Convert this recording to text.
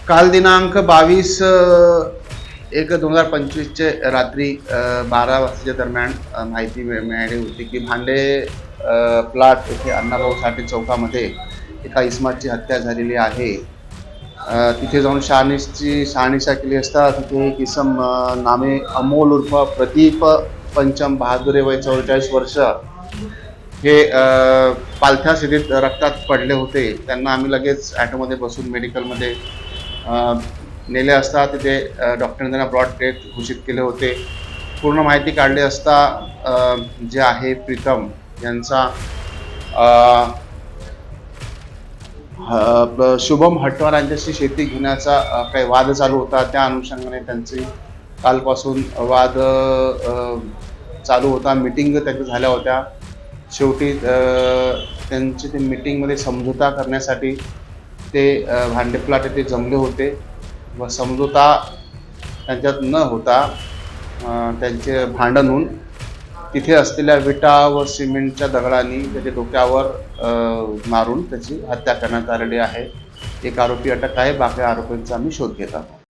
काल दिनांक 22/1/2025 रात्री 12 वाजताच्या दरम्यान माहिती मिळाली होती की भांडे प्लॉट येथे अण्णाभाऊ साठे चौकामध्ये एका इसमाची हत्या झालेली आहे. तिथे जाऊन शहानिशा केली असता तिथे एक इसम नामे अमोल उर्फ प्रदीप पंचम बहादुरे वय 44 वर्ष हे पालथ्या स्थितीत रक्तात पडले होते. त्यांना आम्ही लगेच ॲटोमध्ये बसून मेडिकलमध्ये नेले असता तिथे डॉक्टरने त्यांना ब्रॉड डेथ घोषित केले होते. पूर्ण माहिती काढली असता जे आहे प्रीतम यांचा शुभम हटवार यांच्याशी शेती घेण्याचा काही वाद चालू होता. त्या अनुषंगाने त्यांची कालपासून वाद चालू होता. मीटिंग त्यांच्या झाल्या होत्या. शेवटी त्यांची ते मीटिंगमध्ये समझोता करण्यासाठी ते भांडेप्लाट येथे जमले होते व समझोता त्यांच्यात न होता त्यांचे भांडण होऊन तिथे असलेल्या विटा व सिमेंटच्या दगडांनी त्याच्या डोक्यावर मारून त्याची हत्या करण्यात आलेली आहे. एक आरोपी अटक आहे. बाकी आरोपींचा आम्ही शोध घेत आहोत.